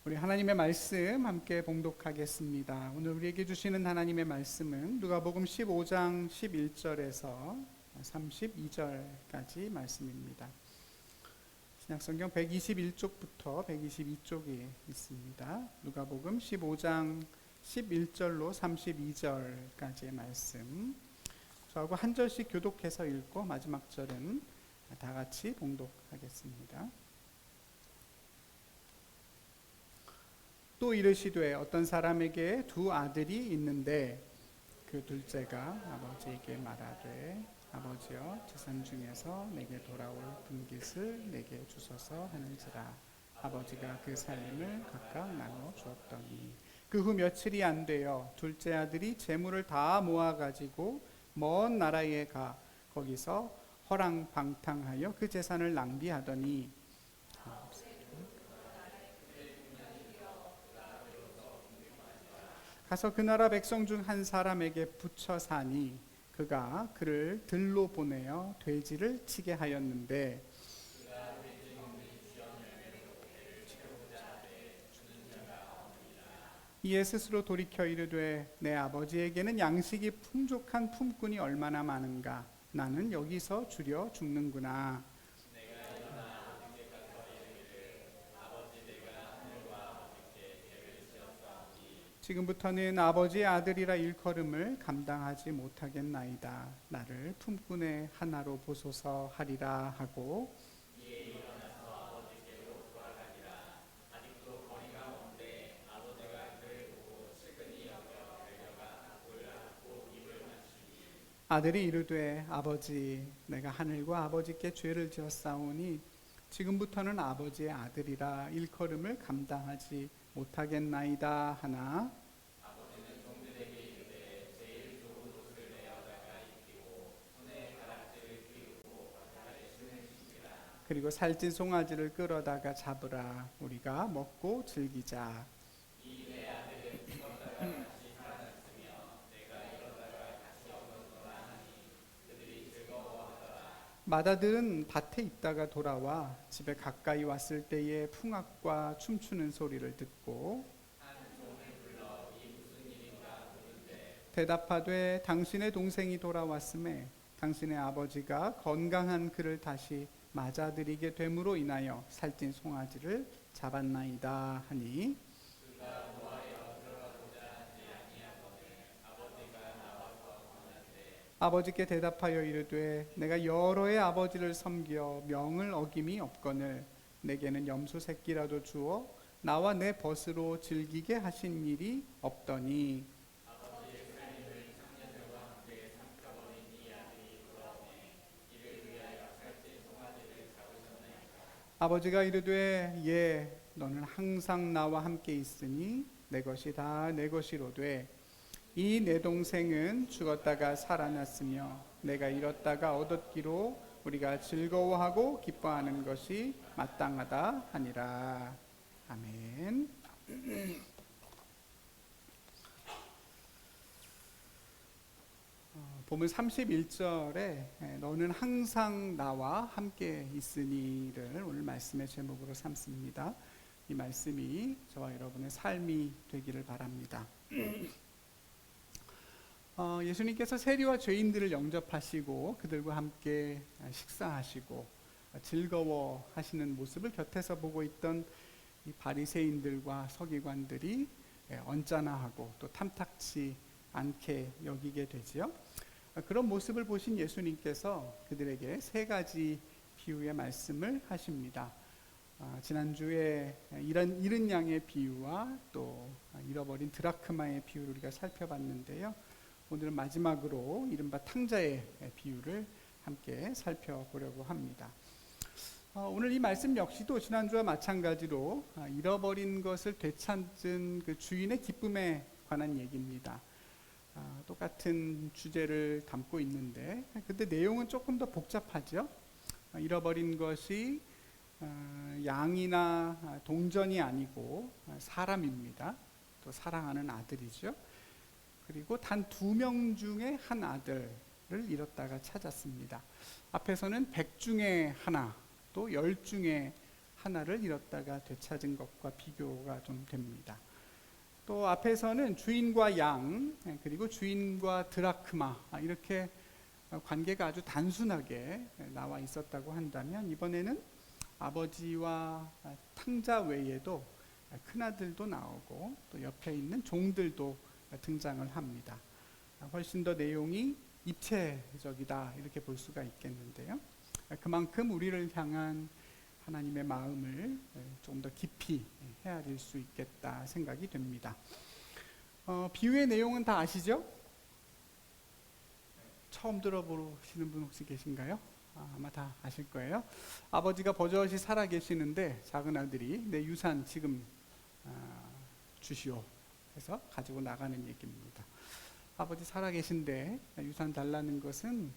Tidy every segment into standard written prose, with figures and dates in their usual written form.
우리 하나님의 말씀 함께 봉독하겠습니다. 오늘 우리에게 주시는 하나님의 말씀은 누가복음 15장 11절에서 32절까지 말씀입니다. 신약성경 121쪽부터 122쪽에 있습니다. 누가복음 15장 11절로 32절까지의 말씀, 저하고 한 절씩 교독해서 읽고 마지막 절은 다 같이 봉독하겠습니다. 또 이르시되 어떤 사람에게 두 아들이 있는데 그 둘째가 아버지에게 말하되 아버지여 재산 중에서 내게 돌아올 분깃을 내게 주소서 하는지라. 아버지가 그 살림을 각각 나눠 주었더니 그 후 며칠이 안 되어 둘째 아들이 재물을 다 모아 가지고 먼 나라에 가 거기서 허랑방탕하여 그 재산을 낭비하더니 가서 그 나라 백성 중 한 사람에게 붙여 사니 그가 그를 들로 보내어 돼지를 치게 하였는데 이에 스스로 돌이켜 이르되 내 아버지에게는 양식이 풍족한 품꾼이 얼마나 많은가. 나는 여기서 주려 죽는구나. 지금부터는 아버지의 아들이라 일컬음을 감당하지 못하겠나이다. 나를 품꾼의 하나로 보소서 하리라 하고 아들이 이르되 아버지 내가 하늘과 아버지께 죄를 지었사오니 지금부터는 아버지의 아들이라 일컬음을 감당하지 못하겠나이다 하나 그리고 살찐 송아지를 끌어다가 잡으라. 우리가 먹고 즐기자. 맏아들은 밭에 있다가 돌아와 집에 가까이 왔을 때에 풍악과 춤추는 소리를 듣고 대답하되 당신의 동생이 돌아왔음에 당신의 아버지가 건강한 그를 다시 맞아들이게 됨으로 인하여 살찐 송아지를 잡았나이다 하니 아버지께 대답하여 이르되 내가 여러의 아버지를 섬겨 명을 어김이 없거늘 내게는 염소 새끼라도 주어 나와 내 벗으로 즐기게 하신 일이 없더니 아버지가 이르되 예 너는 항상 나와 함께 있으니 내 것이 다 내 것이로되 이 내 동생은 죽었다가 살아났으며 내가 잃었다가 얻었기로 우리가 즐거워하고 기뻐하는 것이 마땅하다 하니라. 아멘. 보면 31절에 너는 항상 나와 함께 있으니를 오늘 말씀의 제목으로 삼습니다. 이 말씀이 저와 여러분의 삶이 되기를 바랍니다. 예수님께서 세리와 죄인들을 영접하시고 그들과 함께 식사하시고 즐거워하시는 모습을 곁에서 보고 있던 이 바리새인들과 서기관들이 언짢아하고 또 탐탁치 않게 여기게 되지요. 그런 모습을 보신 예수님께서 그들에게 세 가지 비유의 말씀을 하십니다. 지난주에 잃은 양의 비유와 또 잃어버린 드라크마의 비유를 우리가 살펴봤는데요. 오늘은 마지막으로 이른바 탕자의 비유를 함께 살펴보려고 합니다. 오늘 이 말씀 역시도 지난주와 마찬가지로 잃어버린 것을 되찾은 그 주인의 기쁨에 관한 얘기입니다. 똑같은 주제를 담고 있는데 근데 내용은 조금 더 복잡하죠. 잃어버린 것이 양이나 동전이 아니고 사람입니다. 또 사랑하는 아들이죠. 그리고 단 2명 중에 한 아들을 잃었다가 찾았습니다. 앞에서는 100 중에 하나, 또 10 중에 하나를 잃었다가 되찾은 것과 비교가 좀 됩니다. 또 앞에서는 주인과 양, 그리고 주인과 드라크마, 이렇게 관계가 아주 단순하게 나와 있었다고 한다면, 이번에는 아버지와 탕자 외에도 큰아들도 나오고 또 옆에 있는 종들도 등장을 합니다. 훨씬 더 내용이 입체적이다, 이렇게 볼 수가 있겠는데요. 그만큼 우리를 향한 하나님의 마음을 좀 더 깊이 헤아릴 수 있겠다 생각이 됩니다. 비유의 내용은 다 아시죠? 처음 들어보시는 분 혹시 계신가요? 아마 다 아실 거예요. 아버지가 버젓이 살아 계시는데 작은 아들이 내 유산 지금 주시오 해서 가지고 나가는 얘기입니다. 아버지 살아 계신데 유산 달라는 것은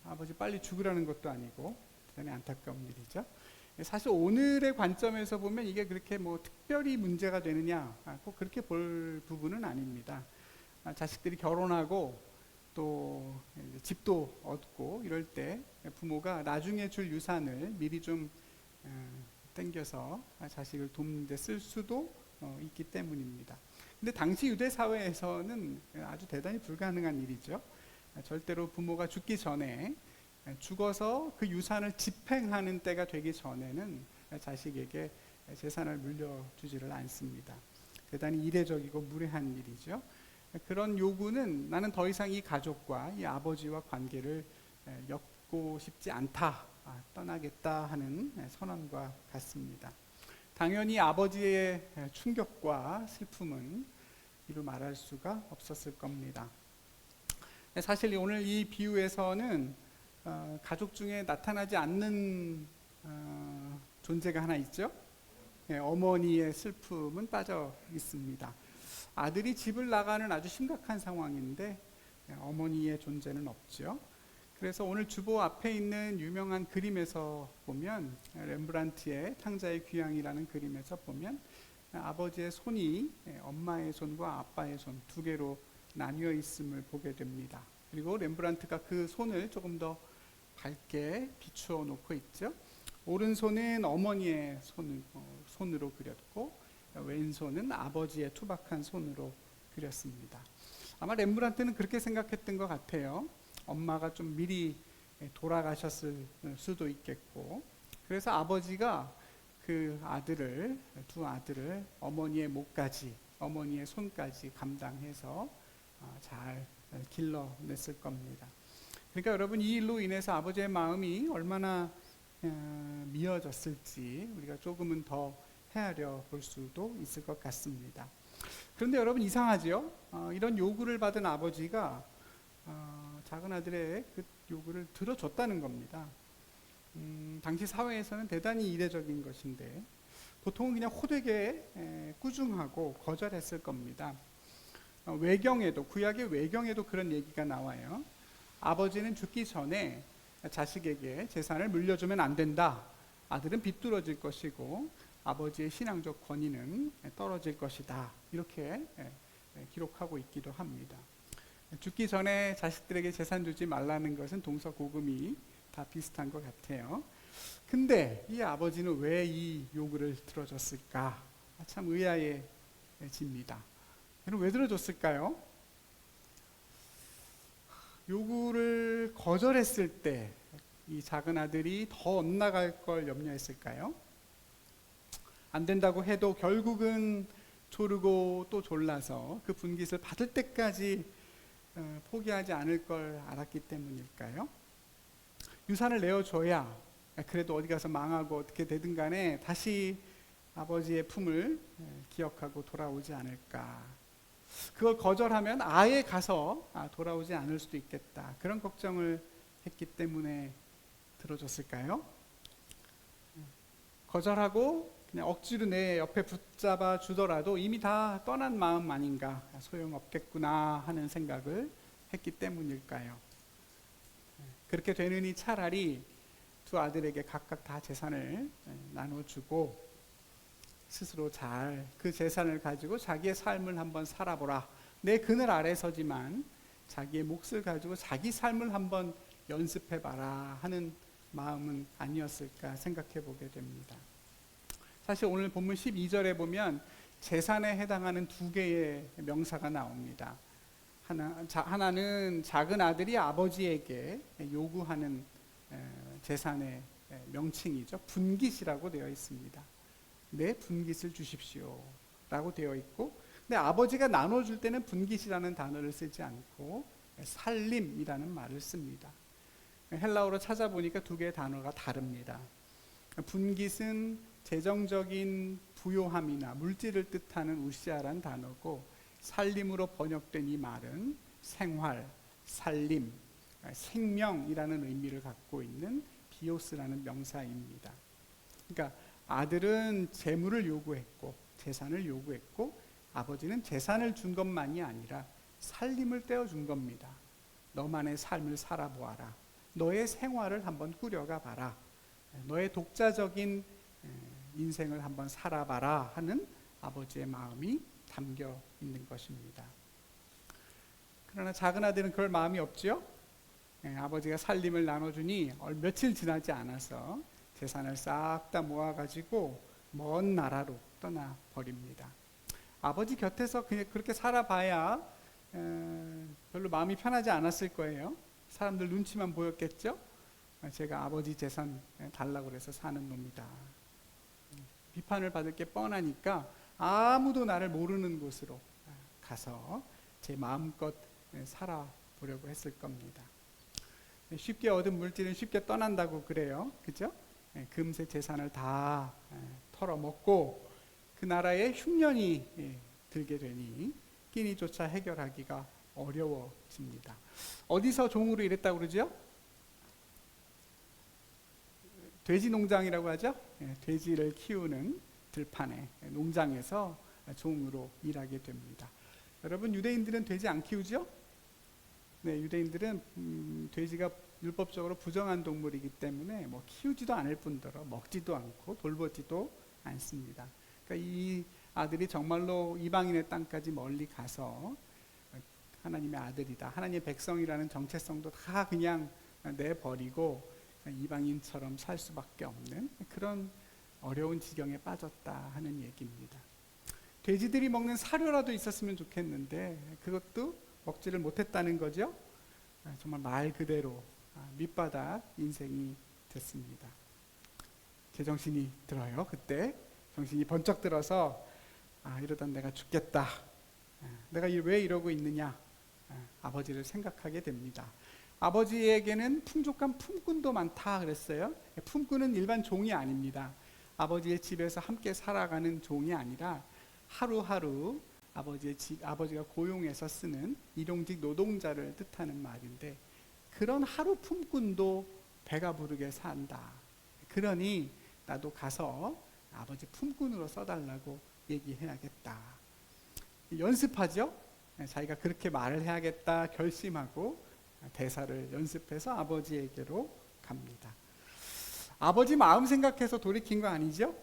아버지 빨리 죽으라는 것도 아니고 대단히 안타까운 일이죠. 사실 오늘의 관점에서 보면 이게 그렇게 뭐 특별히 문제가 되느냐, 꼭 그렇게 볼 부분은 아닙니다. 자식들이 결혼하고 또 집도 얻고 이럴 때 부모가 나중에 줄 유산을 미리 좀 땡겨서 자식을 돕는 데 쓸 수도 있기 때문입니다. 근데 당시 유대 사회에서는 아주 대단히 불가능한 일이죠. 절대로 부모가 죽기 전에, 죽어서 그 유산을 집행하는 때가 되기 전에는 자식에게 재산을 물려주지를 않습니다. 대단히 이례적이고 무례한 일이죠. 그런 요구는 나는 더 이상 이 가족과 이 아버지와 관계를 엮고 싶지 않다, 떠나겠다 하는 선언과 같습니다. 당연히 아버지의 충격과 슬픔은 이루 말할 수가 없었을 겁니다. 사실 오늘 이 비유에서는 가족 중에 나타나지 않는 존재가 하나 있죠. 어머니의 슬픔은 빠져 있습니다. 아들이 집을 나가는 아주 심각한 상황인데 어머니의 존재는 없죠. 그래서 오늘 주보 앞에 있는 유명한 그림에서 보면, 렘브란트의 탕자의 귀향이라는 그림에서 보면 아버지의 손이 엄마의 손과 아빠의 손 두 개로 나뉘어 있음을 보게 됩니다. 그리고 렘브란트가 그 손을 조금 더 밝게 비추어 놓고 있죠. 오른손은 어머니의 손으로 그렸고 왼손은 아버지의 투박한 손으로 그렸습니다. 아마 렘브란트는 그렇게 생각했던 것 같아요. 엄마가 좀 미리 돌아가셨을 수도 있겠고, 그래서 아버지가 그 두 아들을 어머니의 목까지, 어머니의 손까지 감당해서 잘 길러냈을 겁니다. 그러니까 여러분, 이 일로 인해서 아버지의 마음이 얼마나 미어졌을지 우리가 조금은 더 헤아려 볼 수도 있을 것 같습니다. 그런데 여러분, 이상하죠? 이런 요구를 받은 아버지가 작은 아들의 그 요구를 들어줬다는 겁니다. 당시 사회에서는 대단히 이례적인 것인데 보통은 그냥 호되게 꾸중하고 거절했을 겁니다. 외경에도, 구약의 외경에도 그런 얘기가 나와요. 아버지는 죽기 전에 자식에게 재산을 물려주면 안 된다. 아들은 비뚤어질 것이고 아버지의 신앙적 권위는 떨어질 것이다. 이렇게 기록하고 있기도 합니다. 죽기 전에 자식들에게 재산 주지 말라는 것은 동서고금이 다 비슷한 것 같아요. 근데 이 아버지는 왜 이 요구를 들어줬을까? 참 의아해집니다. 왜 들어줬을까요? 요구를 거절했을 때 이 작은 아들이 더 엇나갈 걸 염려했을까요? 안 된다고 해도 결국은 조르고 또 졸라서 그 분깃을 받을 때까지 포기하지 않을 걸 알았기 때문일까요? 유산을 내어줘야 그래도 어디 가서 망하고 어떻게 되든 간에 다시 아버지의 품을 기억하고 돌아오지 않을까. 그걸 거절하면 아예 가서 돌아오지 않을 수도 있겠다. 그런 걱정을 했기 때문에 들어줬을까요? 거절하고 그냥 억지로 내 옆에 붙잡아 주더라도 이미 다 떠난 마음 아닌가, 소용없겠구나 하는 생각을 했기 때문일까요? 그렇게 되느니 차라리 두 아들에게 각각 다 재산을 나눠주고 스스로 잘 그 재산을 가지고 자기의 삶을 한번 살아보라. 내 그늘 아래 서지만 자기의 몫을 가지고 자기 삶을 한번 연습해봐라 하는 마음은 아니었을까 생각해 보게 됩니다. 사실 오늘 본문 12절에 보면 재산에 해당하는 두 개의 명사가 나옵니다. 하나는 작은 아들이 아버지에게 요구하는 재산의 명칭이죠. 분깃이라고 되어 있습니다. 내 분깃을 주십시오 라고 되어 있고, 근데 아버지가 나눠줄 때는 분깃이라는 단어를 쓰지 않고 살림이라는 말을 씁니다. 헬라어로 찾아보니까 두 개의 단어가 다릅니다. 분깃은 재정적인 부요함이나 물질을 뜻하는 우시아란 단어고, 살림으로 번역된 이 말은 생활, 살림, 생명이라는 의미를 갖고 있는 비오스라는 명사입니다. 그러니까 아들은 재물을 요구했고 재산을 요구했고, 아버지는 재산을 준 것만이 아니라 살림을 떼어준 겁니다. 너만의 삶을 살아보아라. 너의 생활을 한번 꾸려가 봐라. 너의 독자적인 인생을 한번 살아봐라 하는 아버지의 마음이 담겨 있는 것입니다. 그러나 작은 아들은 그럴 마음이 없지요. 아버지가 살림을 나눠주니 며칠 지나지 않아서 재산을 싹 다 모아가지고 먼 나라로 떠나버립니다. 아버지 곁에서 그냥 그렇게 살아봐야 별로 마음이 편하지 않았을 거예요. 사람들 눈치만 보였겠죠. 제가 아버지 재산 달라고 그래서 사는 놈이다. 비판을 받을 게 뻔하니까 아무도 나를 모르는 곳으로 가서 제 마음껏 살아보려고 했을 겁니다. 쉽게 얻은 물질은 쉽게 떠난다고 그래요. 그죠? 금세 재산을 다 털어먹고 그 나라에 흉년이 들게 되니 끼니조차 해결하기가 어려워집니다. 어디서 종으로 일했다고 그러죠? 돼지 농장이라고 하죠. 돼지를 키우는 들판에 농장에서 종으로 일하게 됩니다. 여러분, 유대인들은 돼지 안 키우죠? 네, 유대인들은 돼지가 율법적으로 부정한 동물이기 때문에 키우지도 않을 뿐더러 먹지도 않고 돌보지도 않습니다. 그러니까 이 아들이 정말로 이방인의 땅까지 멀리 가서 하나님의 아들이다, 하나님의 백성이라는 정체성도 다 그냥 내버리고 이방인처럼 살 수밖에 없는 그런 어려운 지경에 빠졌다 하는 얘기입니다. 돼지들이 먹는 사료라도 있었으면 좋겠는데 그것도 먹지를 못했다는 거죠. 정말 말 그대로 밑바닥 인생이 됐습니다. 제정신이 들어요. 그때 정신이 번쩍 들어서 이러다 내가 죽겠다, 내가 왜 이러고 있느냐, 아버지를 생각하게 됩니다. 아버지에게는 풍족한 품꾼도 많다 그랬어요. 품꾼은 일반 종이 아닙니다. 아버지의 집에서 함께 살아가는 종이 아니라 하루하루 아버지가 고용해서 쓰는 일용직 노동자를 뜻하는 말인데, 그런 하루 품꾼도 배가 부르게 산다. 그러니 나도 가서 아버지 품꾼으로 써달라고 얘기해야겠다. 연습하죠. 자기가 그렇게 말을 해야겠다 결심하고 대사를 연습해서 아버지에게로 갑니다. 아버지 마음 생각해서 돌이킨 거 아니죠?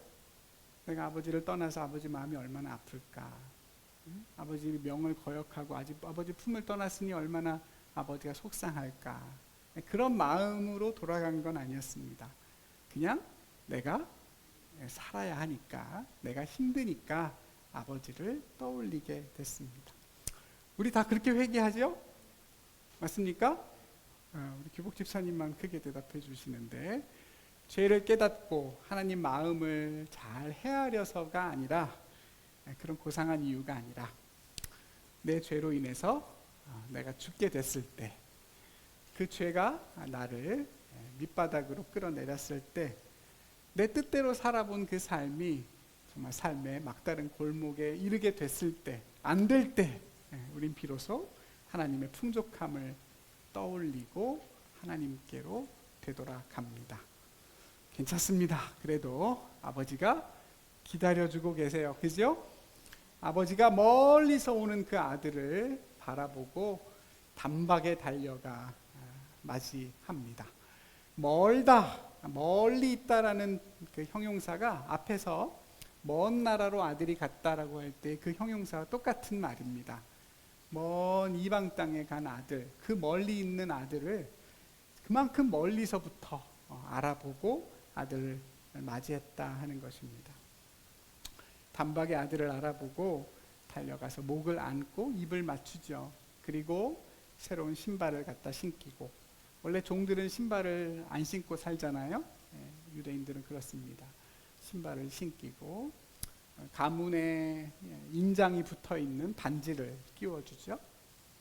내가 아버지를 떠나서 아버지 마음이 얼마나 아플까. 아버지 명을 거역하고 아버지 품을 떠났으니 얼마나 아버지가 속상할까. 그런 마음으로 돌아간 건 아니었습니다. 그냥 내가 살아야 하니까, 내가 힘드니까 아버지를 떠올리게 됐습니다. 우리 다 그렇게 회개하죠? 맞습니까? 우리 규복 집사님만 크게 대답해 주시는데, 죄를 깨닫고 하나님 마음을 잘 헤아려서가 아니라, 그런 고상한 이유가 아니라 내 죄로 인해서 내가 죽게 됐을 때, 그 죄가 나를 밑바닥으로 끌어내렸을 때, 내 뜻대로 살아본 그 삶이 정말 삶의 막다른 골목에 이르게 됐을 때, 안 될 때, 우린 비로소 하나님의 풍족함을 떠올리고 하나님께로 되돌아갑니다. 괜찮습니다. 그래도 아버지가 기다려주고 계세요. 그죠? 아버지가 멀리서 오는 그 아들을 바라보고 단박에 달려가 맞이합니다. 멀다, 멀리 있다라는 그 형용사가 앞에서 먼 나라로 아들이 갔다라고 할 때 그 형용사와 똑같은 말입니다. 먼 이방 땅에 간 아들, 그 멀리 있는 아들을 그만큼 멀리서부터 알아보고 아들을 맞이했다 하는 것입니다. 단박에 아들을 알아보고 달려가서 목을 안고 입을 맞추죠. 그리고 새로운 신발을 갖다 신기고, 원래 종들은 신발을 안 신고 살잖아요. 유대인들은 그렇습니다. 신발을 신기고 가문에 인장이 붙어있는 반지를 끼워주죠.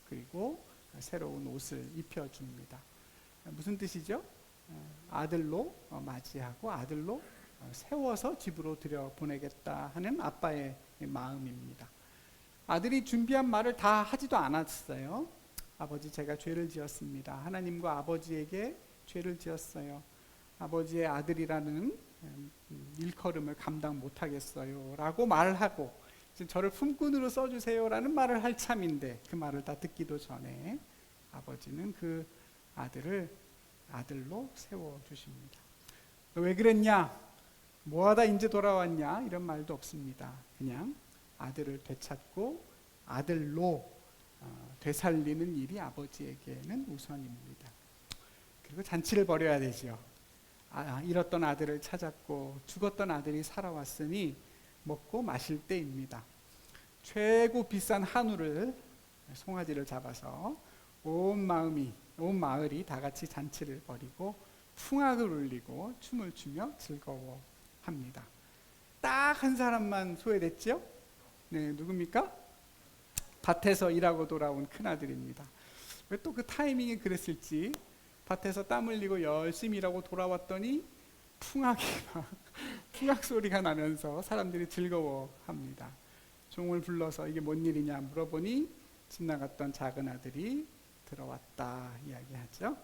그리고 새로운 옷을 입혀줍니다. 무슨 뜻이죠? 아들로 맞이하고 아들로 세워서 집으로 들여보내겠다 하는 아빠의 마음입니다. 아들이 준비한 말을 다 하지도 않았어요. 아버지, 제가 죄를 지었습니다. 하나님과 아버지에게 죄를 지었어요. 아버지의 아들이라는 일컬음을 감당 못하겠어요 라고 말을 하고, 저를 품꾼으로 써주세요 라는 말을 할 참인데, 그 말을 다 듣기도 전에 아버지는 그 아들을 아들로 세워주십니다. 왜 그랬냐? 뭐하다 이제 돌아왔냐? 이런 말도 없습니다. 그냥 아들을 되찾고 아들로 되살리는 일이 아버지에게는 우선입니다. 그리고 잔치를 벌여야 되죠. 잃었던 아들을 찾았고 죽었던 아들이 살아왔으니 먹고 마실 때입니다. 최고 비싼 한우를, 송아지를 잡아서 온 마을이 다 같이 잔치를 벌이고 풍악을 울리고 춤을 추며 즐거워합니다. 딱 한 사람만 소외됐죠? 네, 누굽니까? 밭에서 일하고 돌아온 큰아들입니다. 왜 또 그 타이밍이 그랬을지, 밭에서 땀 흘리고 열심히 일하고 돌아왔더니 풍악 소리가 나면서 사람들이 즐거워합니다. 종을 불러서 이게 뭔 일이냐 물어보니 집 나갔던 작은 아들이 들어왔다 이야기하죠.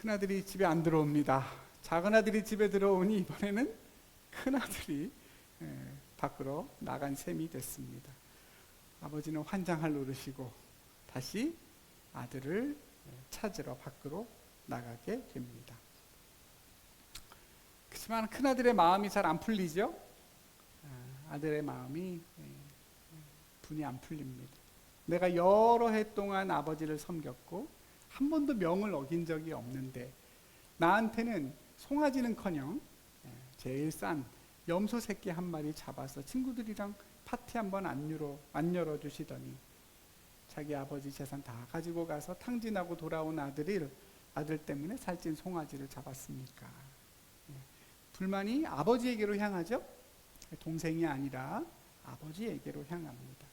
큰아들이 집에 안 들어옵니다. 작은 아들이 집에 들어오니 이번에는 큰아들이 밖으로 나간 셈이 됐습니다. 아버지는 환장할 노릇이고 다시 아들을 찾으러 밖으로 나가게 됩니다. 그렇지만 큰아들의 마음이 잘 안 풀리죠. 아들의 마음이 분이 안 풀립니다. 내가 여러 해 동안 아버지를 섬겼고 한 번도 명을 어긴 적이 없는데 나한테는 송아지는커녕 제일 싼 염소 새끼 한 마리 잡아서 친구들이랑 파티 한번 안 열어주시더니 자기 아버지 재산 다 가지고 가서 탕진하고 돌아온 아들 때문에 살찐 송아지를 잡았습니까? 불만이 아버지에게로 향하죠. 동생이 아니라 아버지에게로 향합니다.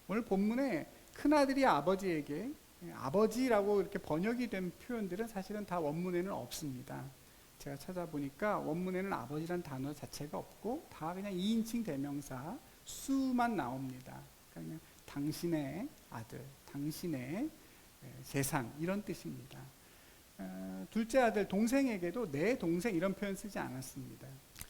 오늘 본문에 큰아들이 아버지에게, 아버지라고 이렇게 번역이 된 표현들은 사실은 다 원문에는 없습니다. 제가 찾아보니까 원문에는 아버지란 단어 자체가 없고 다 그냥 2인칭 대명사 수만 나옵니다. 그러니까 그냥 당신의 아들, 당신의 재산, 이런 뜻입니다. 둘째 아들, 동생에게도 내 동생 이런 표현 쓰지 않았습니다.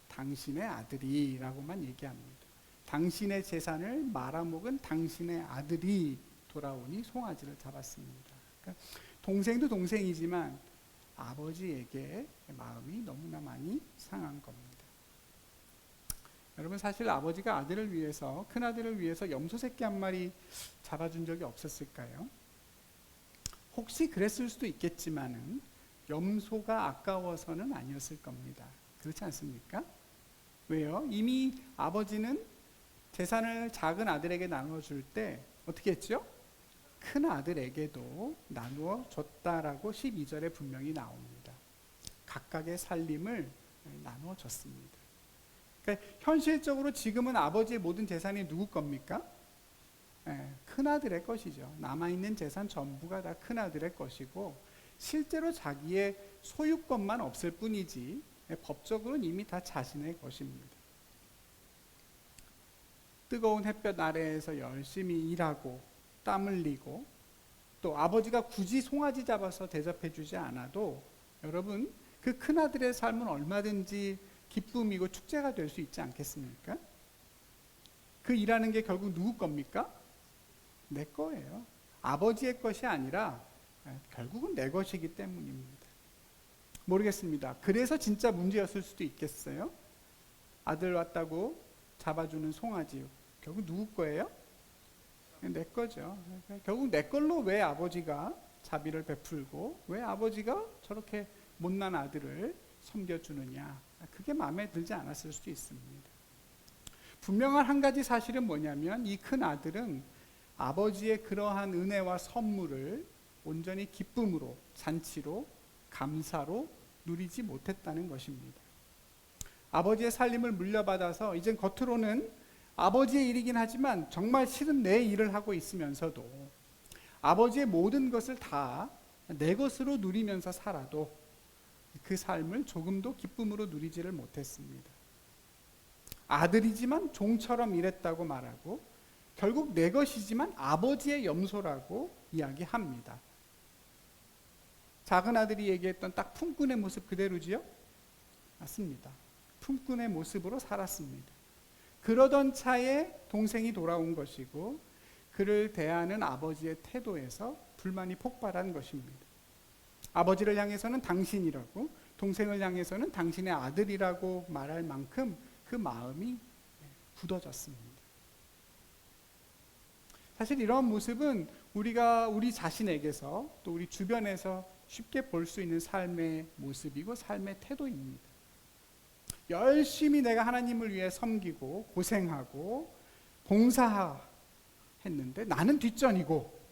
당신의 아들이라고만 얘기합니다. 당신의 재산을 말아먹은 당신의 아들이 돌아오니 송아지를 잡았습니다. 그러니까 동생도 동생이지만 아버지에게 마음이 너무나 많이 상한 겁니다. 여러분, 사실 아버지가 아들을 위해서, 큰아들을 위해서 염소 새끼 한 마리 잡아준 적이 없었을까요? 혹시 그랬을 수도 있겠지만은 염소가 아까워서는 아니었을 겁니다. 그렇지 않습니까? 왜요? 이미 아버지는 재산을 작은 아들에게 나눠줄 때 어떻게 했죠? 큰 아들에게도 나누어 줬다라고 12절에 분명히 나옵니다. 각각의 살림을 나누어 줬습니다. 그러니까 현실적으로 지금은 아버지의 모든 재산이 누구 겁니까? 큰아들의 것이죠. 남아있는 재산 전부가 다 큰아들의 것이고 실제로 자기의 소유권만 없을 뿐이지 법적으로는 이미 다 자신의 것입니다. 뜨거운 햇볕 아래에서 열심히 일하고 땀 흘리고 또 아버지가 굳이 송아지 잡아서 대접해 주지 않아도 여러분, 그 큰아들의 삶은 얼마든지 기쁨이고 축제가 될 수 있지 않겠습니까? 그 일하는 게 결국 누구 겁니까? 내 거예요. 아버지의 것이 아니라 결국은 내 것이기 때문입니다. 모르겠습니다. 그래서 진짜 문제였을 수도 있겠어요. 아들 왔다고 잡아주는 송아지 결국 누구 거예요? 내 거죠. 결국 내 걸로 왜 아버지가 자비를 베풀고 왜 아버지가 저렇게 못난 아들을 섬겨주느냐, 그게 마음에 들지 않았을 수도 있습니다. 분명한 한 가지 사실은 뭐냐면 이 큰 아들은 아버지의 그러한 은혜와 선물을 온전히 기쁨으로, 잔치로, 감사로 누리지 못했다는 것입니다. 아버지의 살림을 물려받아서 이젠 겉으로는 아버지의 일이긴 하지만 정말 실은 내 일을 하고 있으면서도 아버지의 모든 것을 다 내 것으로 누리면서 살아도 그 삶을 조금도 기쁨으로 누리지를 못했습니다. 아들이지만 종처럼 일했다고 말하고 결국 내 것이지만 아버지의 염소라고 이야기합니다. 작은 아들이 얘기했던 딱 품꾼의 모습 그대로지요? 맞습니다. 품꾼의 모습으로 살았습니다. 그러던 차에 동생이 돌아온 것이고 그를 대하는 아버지의 태도에서 불만이 폭발한 것입니다. 아버지를 향해서는 당신이라고, 동생을 향해서는 당신의 아들이라고 말할 만큼 그 마음이 굳어졌습니다. 사실 이런 모습은 우리가 우리 자신에게서 또 우리 주변에서 쉽게 볼 수 있는 삶의 모습이고 삶의 태도입니다. 열심히 내가 하나님을 위해 섬기고 고생하고 봉사했는데 나는 뒷전이고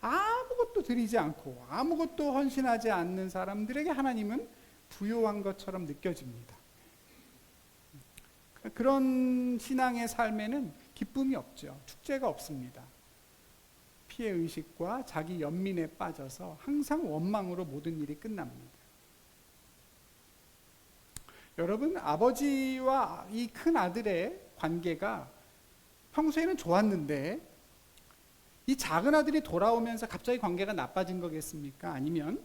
아무것도 드리지 않고 아무것도 헌신하지 않는 사람들에게 하나님은 부요한 것처럼 느껴집니다. 그런 신앙의 삶에는 기쁨이 없죠. 축제가 없습니다. 피해의식과 자기 연민에 빠져서 항상 원망으로 모든 일이 끝납니다. 여러분, 아버지와 이 큰 아들의 관계가 평소에는 좋았는데 이 작은 아들이 돌아오면서 갑자기 관계가 나빠진 거겠습니까? 아니면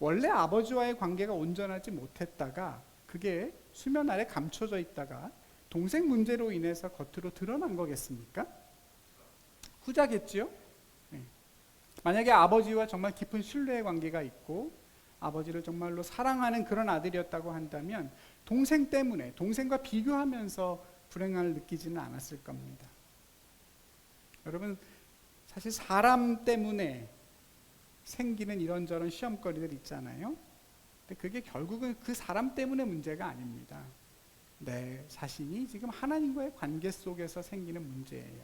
원래 아버지와의 관계가 온전하지 못했다가 그게 수면 아래 감춰져 있다가 동생 문제로 인해서 겉으로 드러난 거겠습니까? 후자겠지요? 네. 만약에 아버지와 정말 깊은 신뢰의 관계가 있고 아버지를 정말로 사랑하는 그런 아들이었다고 한다면 동생 때문에, 동생과 비교하면서 불행함을 느끼지는 않았을 겁니다. 여러분, 사실 사람 때문에 생기는 이런저런 시험거리들 있잖아요. 근데 그게 결국은 그 사람 때문에 문제가 아닙니다. 내 자신이 지금 하나님과의 관계 속에서 생기는 문제예요.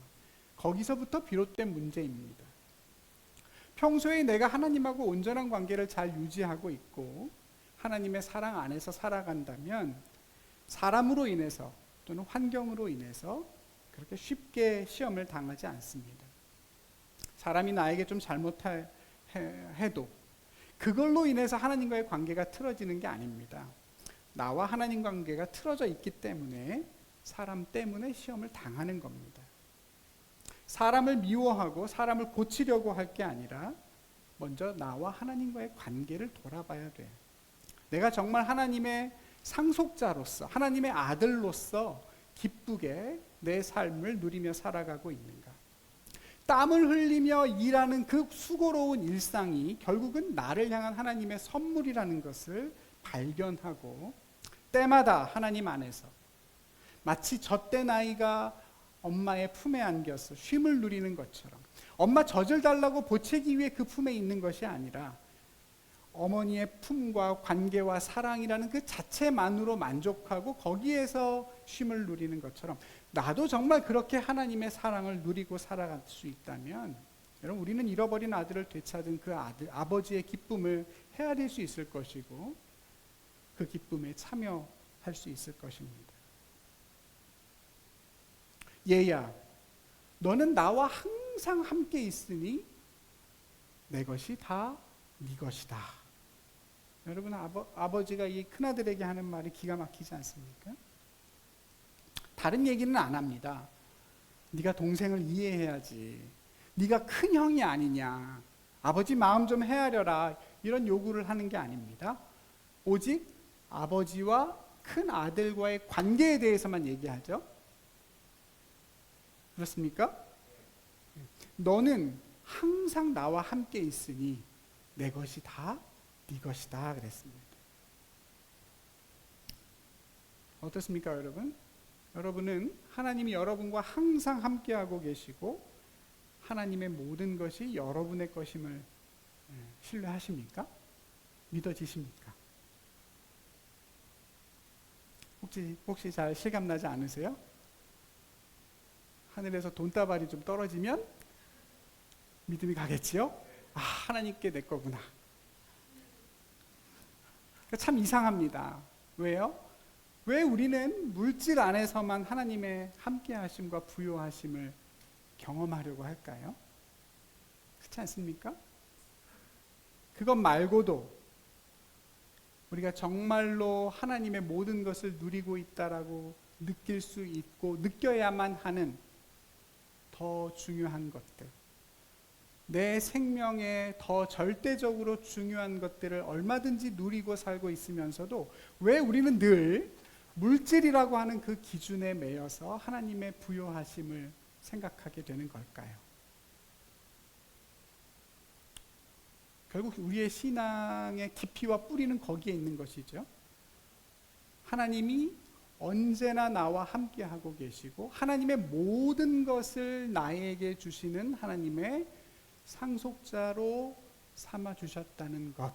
거기서부터 비롯된 문제입니다. 평소에 내가 하나님하고 온전한 관계를 잘 유지하고 있고 하나님의 사랑 안에서 살아간다면 사람으로 인해서 또는 환경으로 인해서 그렇게 쉽게 시험을 당하지 않습니다. 사람이 나에게 좀 잘못해도 그걸로 인해서 하나님과의 관계가 틀어지는 게 아닙니다. 나와 하나님 관계가 틀어져 있기 때문에 사람 때문에 시험을 당하는 겁니다. 사람을 미워하고 사람을 고치려고 할 게 아니라 먼저 나와 하나님과의 관계를 돌아봐야 돼요. 내가 정말 하나님의 상속자로서, 하나님의 아들로서 기쁘게 내 삶을 누리며 살아가고 있는가? 땀을 흘리며 일하는 그 수고로운 일상이 결국은 나를 향한 하나님의 선물이라는 것을 발견하고 때마다 하나님 안에서 마치 젖된 아이가 엄마의 품에 안겨서 쉼을 누리는 것처럼 엄마 젖을 달라고 보채기 위해 그 품에 있는 것이 아니라 어머니의 품과 관계와 사랑이라는 그 자체만으로 만족하고 거기에서 쉼을 누리는 것처럼 나도 정말 그렇게 하나님의 사랑을 누리고 살아갈 수 있다면 여러분, 우리는 잃어버린 아들을 되찾은 그 아버지의 기쁨을 헤아릴 수 있을 것이고 그 기쁨에 참여할 수 있을 것입니다. 얘야, 너는 나와 항상 함께 있으니 내 것이 다 네 것이다. 여러분, 아버지가 이 큰아들에게 하는 말이 기가 막히지 않습니까? 다른 얘기는 안 합니다. 네가 동생을 이해해야지. 네가 큰 형이 아니냐. 아버지 마음 좀 헤아려라. 이런 요구를 하는 게 아닙니다. 오직 아버지와 큰 아들과의 관계에 대해서만 얘기하죠. 그렇습니까? 너는 항상 나와 함께 있으니 내 것이 다 네 것이다 그랬습니다. 어떻습니까, 여러분? 여러분은 하나님이 여러분과 항상 함께하고 계시고 하나님의 모든 것이 여러분의 것임을 신뢰하십니까? 믿어지십니까? 혹시 잘 실감나지 않으세요? 하늘에서 돈다발이 좀 떨어지면 믿음이 가겠지요? 아, 하나님께 내 거구나. 참 이상합니다. 왜요? 왜 우리는 물질 안에서만 하나님의 함께하심과 부요하심을 경험하려고 할까요? 그렇지 않습니까? 그것 말고도 우리가 정말로 하나님의 모든 것을 누리고 있다라고 느낄 수 있고 느껴야만 하는 더 중요한 것들, 내 생명에 더 절대적으로 중요한 것들을 얼마든지 누리고 살고 있으면서도 왜 우리는 늘 물질이라고 하는 그 기준에 매여서 하나님의 부요하심을 생각하게 되는 걸까요? 결국 우리의 신앙의 깊이와 뿌리는 거기에 있는 것이죠. 하나님이 언제나 나와 함께하고 계시고 하나님의 모든 것을 나에게 주시는 하나님의 상속자로 삼아주셨다는 것.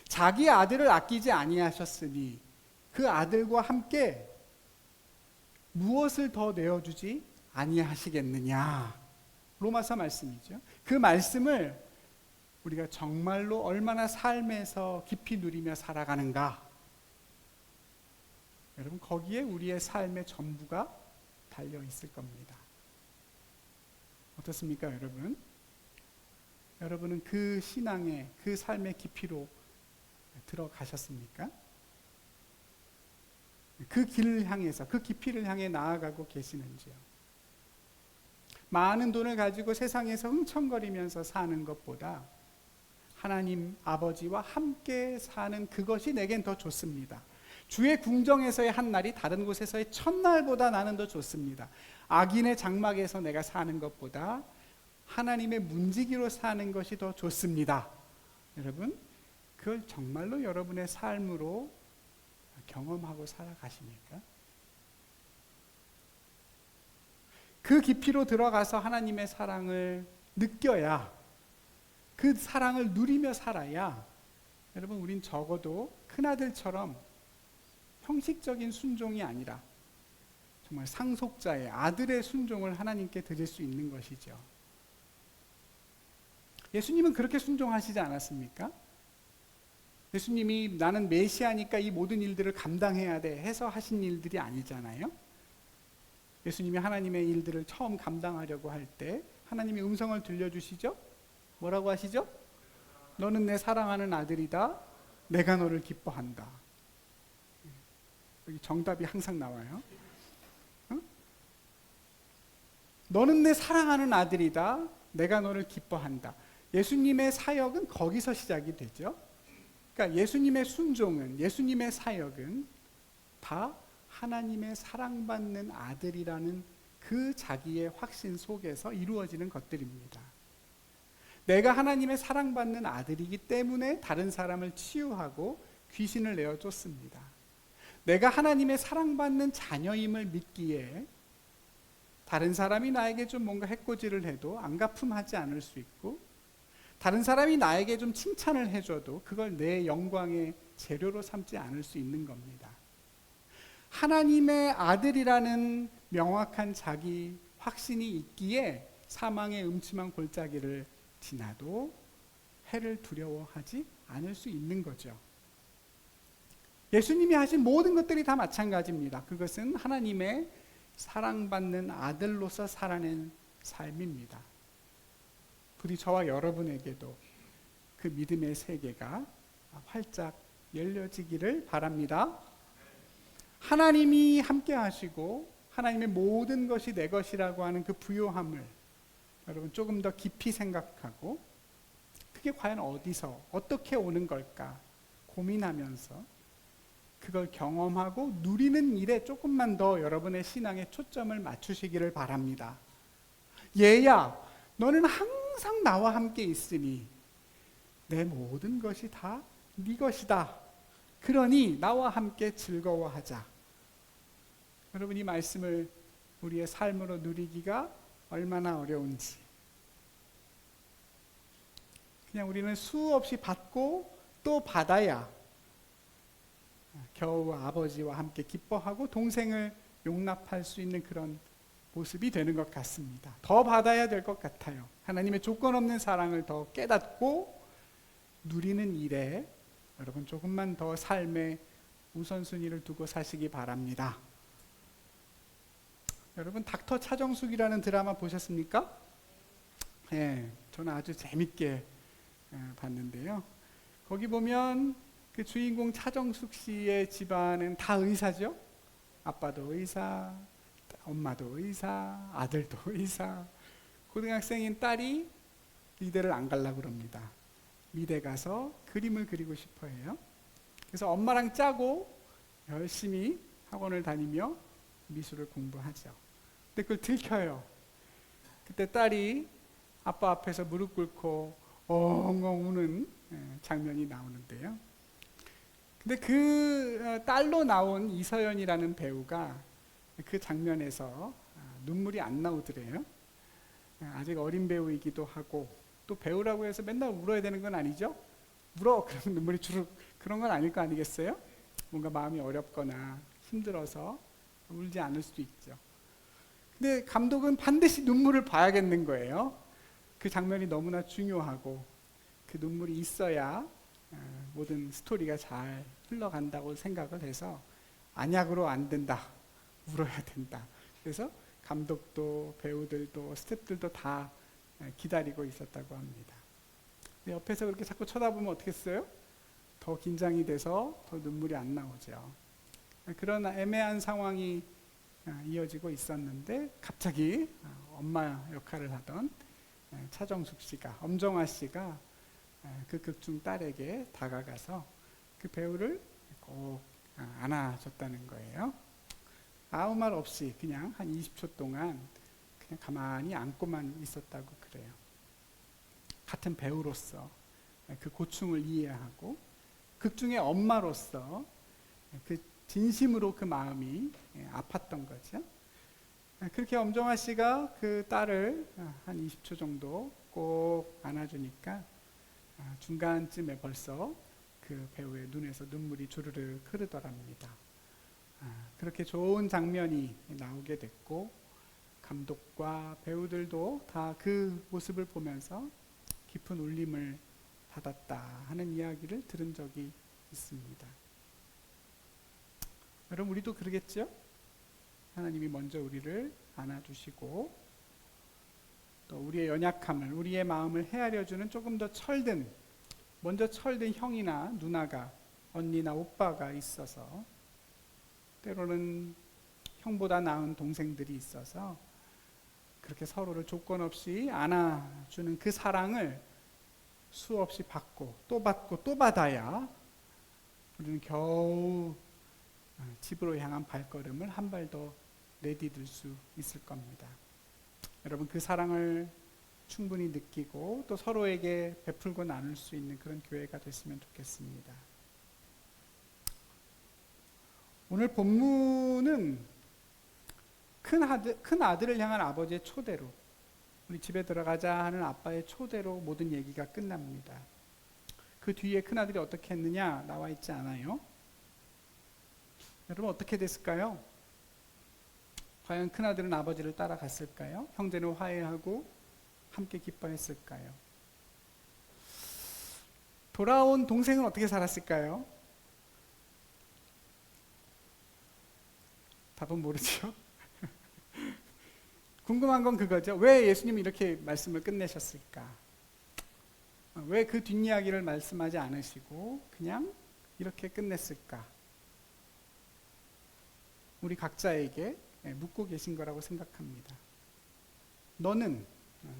자기 아들을 아끼지 아니하셨으니 그 아들과 함께 무엇을 더 내어주지 아니하시겠느냐. 로마서 말씀이죠. 그 말씀을 우리가 정말로 얼마나 삶에서 깊이 누리며 살아가는가. 여러분, 거기에 우리의 삶의 전부가 달려 있을 겁니다. 어떻습니까, 여러분? 여러분은 그 신앙의, 그 삶의 깊이로 들어가셨습니까? 그 길을 향해서, 그 깊이를 향해 나아가고 계시는지요? 많은 돈을 가지고 세상에서 흥청거리면서 사는 것보다 하나님 아버지와 함께 사는 그것이 내겐 더 좋습니다. 주의 궁정에서의 한 날이 다른 곳에서의 첫날보다 나는 더 좋습니다. 악인의 장막에서 내가 사는 것보다 하나님의 문지기로 사는 것이 더 좋습니다. 여러분, 그걸 정말로 여러분의 삶으로 경험하고 살아가십니까? 그 깊이로 들어가서 하나님의 사랑을 느껴야, 그 사랑을 누리며 살아야 여러분, 우린 적어도 큰아들처럼 형식적인 순종이 아니라 정말 상속자의 아들의 순종을 하나님께 드릴 수 있는 것이죠. 예수님은 그렇게 순종하시지 않았습니까? 예수님이 나는 메시아니까 이 모든 일들을 감당해야 돼 해서 하신 일들이 아니잖아요. 예수님이 하나님의 일들을 처음 감당하려고 할 때 하나님이 음성을 들려주시죠? 뭐라고 하시죠? 너는 내 사랑하는 아들이다. 내가 너를 기뻐한다. 여기 정답이 항상 나와요. 너는 내 사랑하는 아들이다. 내가 너를 기뻐한다. 예수님의 사역은 거기서 시작이 되죠. 그러니까 예수님의 순종은, 예수님의 사역은 다 하나님의 사랑받는 아들이라는 그 자기의 확신 속에서 이루어지는 것들입니다. 내가 하나님의 사랑받는 아들이기 때문에 다른 사람을 치유하고 귀신을 내어 쫓습니다. 내가 하나님의 사랑받는 자녀임을 믿기에 다른 사람이 나에게 좀 뭔가 해코지를 해도 안가품하지 않을 수 있고, 다른 사람이 나에게 좀 칭찬을 해줘도 그걸 내 영광의 재료로 삼지 않을 수 있는 겁니다. 하나님의 아들이라는 명확한 자기 확신이 있기에 사망의 음침한 골짜기를 지나도 해를 두려워하지 않을 수 있는 거죠. 예수님이 하신 모든 것들이 다 마찬가지입니다. 그것은 하나님의 사랑받는 아들로서 살아낸 삶입니다. 부디 저와 여러분에게도 그 믿음의 세계가 활짝 열려지기를 바랍니다. 하나님이 함께 하시고 하나님의 모든 것이 내 것이라고 하는 그 부요함을 여러분 조금 더 깊이 생각하고, 그게 과연 어디서 어떻게 오는 걸까 고민하면서 그걸 경험하고 누리는 일에 조금만 더 여러분의 신앙에 초점을 맞추시기를 바랍니다. 얘야, 너는 항상 나와 함께 있으니 내 모든 것이 다 네 것이다. 그러니 나와 함께 즐거워하자. 여러분, 이 말씀을 우리의 삶으로 누리기가 얼마나 어려운지, 그냥 우리는 수없이 받고 또 받아야 겨우 아버지와 함께 기뻐하고 동생을 용납할 수 있는 그런 모습이 되는 것 같습니다. 더 받아야 될 것 같아요. 하나님의 조건 없는 사랑을 더 깨닫고 누리는 일에 여러분 조금만 더 삶의 우선순위를 두고 사시기 바랍니다. 여러분 닥터 차정숙이라는 드라마 보셨습니까? 네, 저는 아주 재밌게 봤는데요. 거기 보면 그 주인공 차정숙 씨의 집안은 다 의사죠. 아빠도 의사, 엄마도 의사, 아들도 의사. 고등학생인 딸이 미대를 안 가려고 그럽니다. 미대 가서 그림을 그리고 싶어 해요. 그래서 엄마랑 짜고 열심히 학원을 다니며 미술을 공부하죠. 근데 그걸 들켜요. 그때 딸이 아빠 앞에서 무릎 꿇고 엉엉 우는 장면이 나오는데요. 근데 그 딸로 나온 이서연이라는 배우가 그 장면에서 눈물이 안 나오더래요. 아직 어린 배우이기도 하고 또 배우라고 해서 맨날 울어야 되는 건 아니죠. 울어 그러면 눈물이 주르륵 그런 건 아닐 거 아니겠어요? 뭔가 마음이 어렵거나 힘들어서 울지 않을 수도 있죠. 근데 감독은 반드시 눈물을 봐야겠는 거예요. 그 장면이 너무나 중요하고 그 눈물이 있어야 모든 스토리가 잘 흘러간다고 생각을 해서 안약으로 안 된다. 울어야 된다. 그래서 감독도 배우들도 스태프들도 다 기다리고 있었다고 합니다. 옆에서 그렇게 자꾸 쳐다보면 어떻겠어요? 더 긴장이 돼서 더 눈물이 안 나오죠. 그런 애매한 상황이 이어지고 있었는데 갑자기 엄마 역할을 하던 차정숙 씨가, 엄정화 씨가 그 극중 딸에게 다가가서 그 배우를 꼭 안아줬다는 거예요. 아무 말 없이 그냥 한 20초 동안 그냥 가만히 안고만 있었다고 그래요. 같은 배우로서 그 고충을 이해하고 극중의 엄마로서 그 진심으로 그 마음이 아팠던 거죠. 그렇게 엄정화 씨가 그 딸을 한 20초 정도 꼭 안아주니까 중간쯤에 벌써 그 배우의 눈에서 눈물이 주르륵 흐르더랍니다. 그렇게 좋은 장면이 나오게 됐고 감독과 배우들도 다 그 모습을 보면서 깊은 울림을 받았다 하는 이야기를 들은 적이 있습니다. 여러분 우리도 그러겠죠? 하나님이 먼저 우리를 안아주시고 또 우리의 연약함을, 우리의 마음을 헤아려주는 조금 더 먼저 철든 형이나 누나가, 언니나 오빠가 있어서 때로는 형보다 나은 동생들이 있어서 그렇게 서로를 조건 없이 안아주는 그 사랑을 수없이 받고 또 받아야 우리는 겨우 집으로 향한 발걸음을 한 발 더 내디딜 수 있을 겁니다. 여러분 그 사랑을 충분히 느끼고 또 서로에게 베풀고 나눌 수 있는 그런 교회가 됐으면 좋겠습니다. 오늘 본문은 큰 아들을 향한 아버지의 초대로 우리 집에 들어가자 하는 아빠의 초대로 모든 얘기가 끝납니다. 그 뒤에 큰 아들이 어떻게 했느냐 나와 있지 않아요. 여러분 어떻게 됐을까요? 과연 큰 아들은 아버지를 따라갔을까요? 형제는 화해하고 함께 기뻐했을까요? 돌아온 동생은 어떻게 살았을까요? 답은 모르죠. 궁금한 건 그거죠. 왜 예수님이 이렇게 말씀을 끝내셨을까? 왜 그 뒷이야기를 말씀하지 않으시고 그냥 이렇게 끝냈을까? 우리 각자에게 묻고 계신 거라고 생각합니다. 너는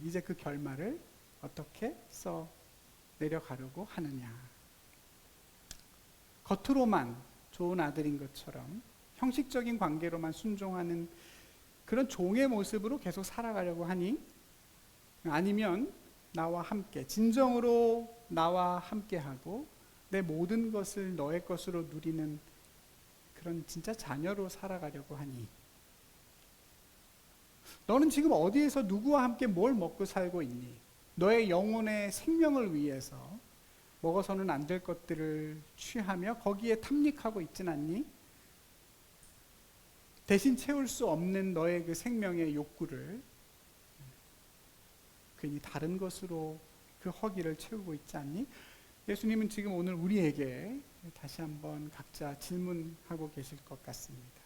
이제 그 결말을 어떻게 써 내려가려고 하느냐? 겉으로만 좋은 아들인 것처럼 형식적인 관계로만 순종하는 그런 종의 모습으로 계속 살아가려고 하니? 아니면 나와 함께 진정으로 나와 함께하고 내 모든 것을 너의 것으로 누리는 그런 진짜 자녀로 살아가려고 하니? 너는 지금 어디에서 누구와 함께 뭘 먹고 살고 있니? 너의 영혼의 생명을 위해서 먹어서는 안 될 것들을 취하며 거기에 탐닉하고 있진 않니? 대신 채울 수 없는 너의 그 생명의 욕구를 괜히 다른 것으로 그 허기를 채우고 있지 않니? 예수님은 지금 오늘 우리에게 다시 한번 각자 질문하고 계실 것 같습니다.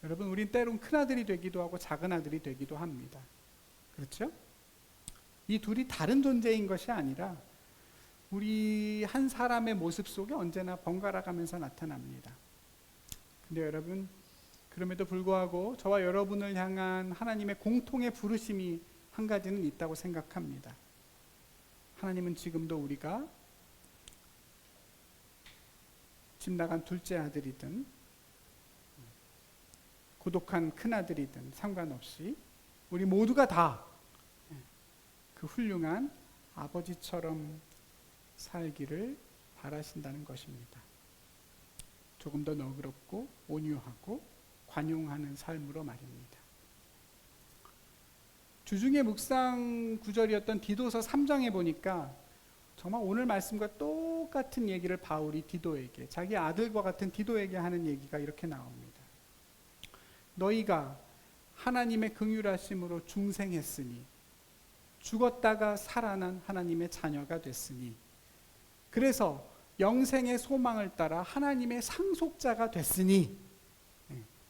여러분, 우린 때론 큰아들이 되기도 하고 작은아들이 되기도 합니다. 그렇죠? 이 둘이 다른 존재인 것이 아니라 우리 한 사람의 모습 속에 언제나 번갈아 가면서 나타납니다. 근데 여러분, 그럼에도 불구하고 저와 여러분을 향한 하나님의 공통의 부르심이 한 가지는 있다고 생각합니다. 하나님은 지금도 우리가 집 나간 둘째 아들이든 고독한 큰아들이든 상관없이 우리 모두가 다 그 훌륭한 아버지처럼 살기를 바라신다는 것입니다. 조금 더 너그럽고 온유하고 관용하는 삶으로 말입니다. 주중의 묵상 구절이었던 디도서 3장에 보니까 정말 오늘 말씀과 똑같은 얘기를 바울이 디도에게, 자기 아들과 같은 디도에게 하는 얘기가 이렇게 나옵니다. 너희가 하나님의 긍휼하심으로 중생했으니 죽었다가 살아난 하나님의 자녀가 됐으니 그래서 영생의 소망을 따라 하나님의 상속자가 됐으니,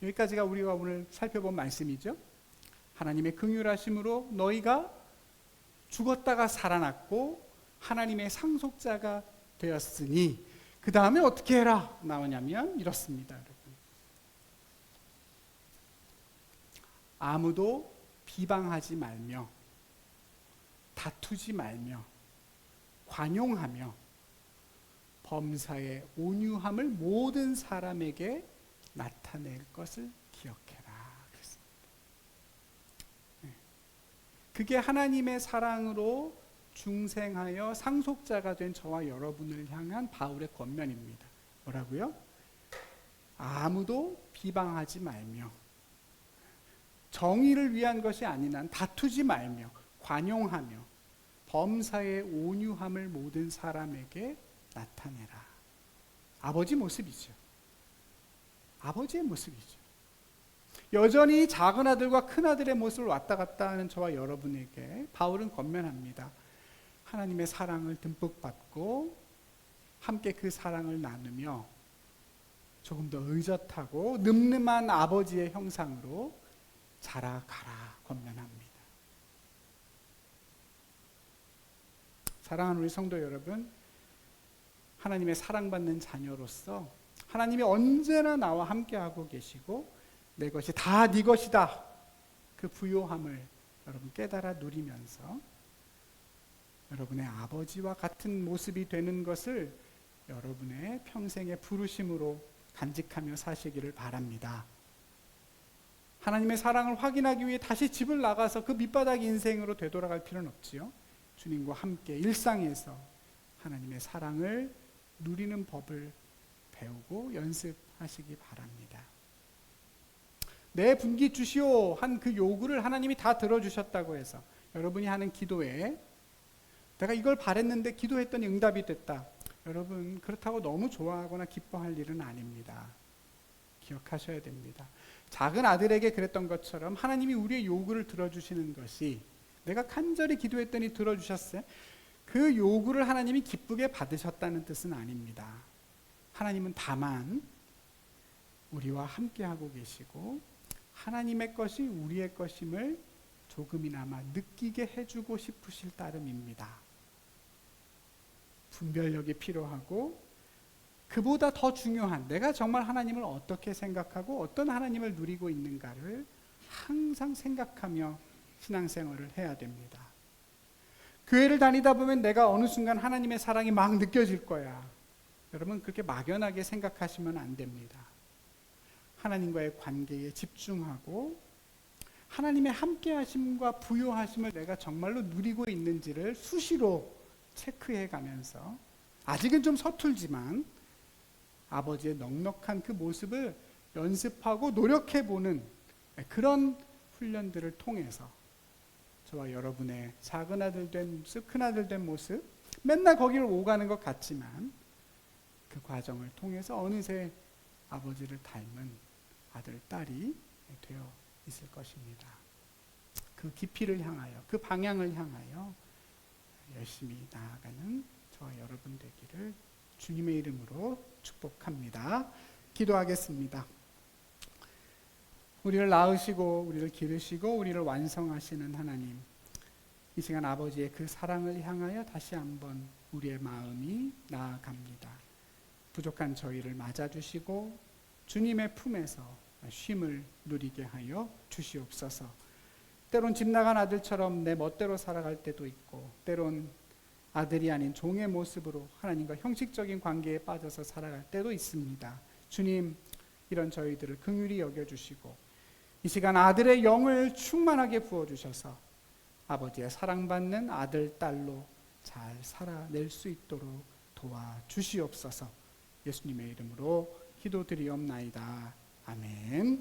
여기까지가 우리가 오늘 살펴본 말씀이죠. 하나님의 긍휼하심으로 너희가 죽었다가 살아났고 하나님의 상속자가 되었으니 그 다음에 어떻게 해라 나오냐면 이렇습니다. 여러분, 아무도 비방하지 말며 다투지 말며 관용하며 범사의 온유함을 모든 사람에게 나타낼 것을 기억해라. 그랬습니다. 그게 하나님의 사랑으로 중생하여 상속자가 된 저와 여러분을 향한 바울의 권면입니다. 뭐라고요? 아무도 비방하지 말며 정의를 위한 것이 아닌 한 다투지 말며 관용하며 범사의 온유함을 모든 사람에게 나타내라. 아버지 모습이죠. 아버지의 모습이죠. 여전히 작은 아들과 큰 아들의 모습을 왔다 갔다 하는 저와 여러분에게 바울은 권면합니다. 하나님의 사랑을 듬뿍 받고 함께 그 사랑을 나누며 조금 더 의젓하고 늠름한 아버지의 형상으로 자라가라 권면합니다. 사랑하는 우리 성도 여러분, 하나님의 사랑받는 자녀로서 하나님이 언제나 나와 함께하고 계시고 내 것이 다 네 것이다, 그 부요함을 여러분 깨달아 누리면서 여러분의 아버지와 같은 모습이 되는 것을 여러분의 평생의 부르심으로 간직하며 사시기를 바랍니다. 하나님의 사랑을 확인하기 위해 다시 집을 나가서 그 밑바닥 인생으로 되돌아갈 필요는 없지요. 주님과 함께 일상에서 하나님의 사랑을 누리는 법을 배우고 연습하시기 바랍니다. 내 분기 주시오 한 그 요구를 하나님이 다 들어주셨다고 해서 여러분이 하는 기도에 내가 이걸 바랬는데 기도했더니 응답이 됐다, 여러분 그렇다고 너무 좋아하거나 기뻐할 일은 아닙니다. 기억하셔야 됩니다. 작은 아들에게 그랬던 것처럼 하나님이 우리의 요구를 들어주시는 것이, 내가 간절히 기도했더니 들어주셨어요, 그 요구를 하나님이 기쁘게 받으셨다는 뜻은 아닙니다. 하나님은 다만 우리와 함께하고 계시고 하나님의 것이 우리의 것임을 조금이나마 느끼게 해주고 싶으실 따름입니다. 분별력이 필요하고 그보다 더 중요한, 내가 정말 하나님을 어떻게 생각하고 어떤 하나님을 누리고 있는가를 항상 생각하며 신앙생활을 해야 됩니다. 교회를 다니다 보면 내가 어느 순간 하나님의 사랑이 막 느껴질 거야. 여러분 그렇게 막연하게 생각하시면 안 됩니다. 하나님과의 관계에 집중하고 하나님의 함께하심과 부요하심을 내가 정말로 누리고 있는지를 수시로 체크해 가면서, 아직은 좀 서툴지만 아버지의 넉넉한 그 모습을 연습하고 노력해보는 그런 훈련들을 통해서 저와 여러분의 작은 아들 된 모습, 큰 아들 된 모습, 맨날 거기를 오가는 것 같지만 그 과정을 통해서 어느새 아버지를 닮은 아들, 딸이 되어 있을 것입니다. 그 깊이를 향하여, 그 방향을 향하여 열심히 나아가는 저와 여러분 되기를 주님의 이름으로 축복합니다. 기도하겠습니다. 우리를 낳으시고 우리를 기르시고 우리를 완성하시는 하나님, 이 시간 아버지의 그 사랑을 향하여 다시 한번 우리의 마음이 나아갑니다. 부족한 저희를 맞아주시고 주님의 품에서 쉼을 누리게 하여 주시옵소서. 때론 집 나간 아들처럼 내 멋대로 살아갈 때도 있고, 때론 아들이 아닌 종의 모습으로 하나님과 형식적인 관계에 빠져서 살아갈 때도 있습니다. 주님, 이런 저희들을 긍휼히 여겨주시고 이 시간 아들의 영을 충만하게 부어주셔서 아버지의 사랑받는 아들, 딸로 잘 살아낼 수 있도록 도와주시옵소서. 예수님의 이름으로 기도드리옵나이다. 아멘.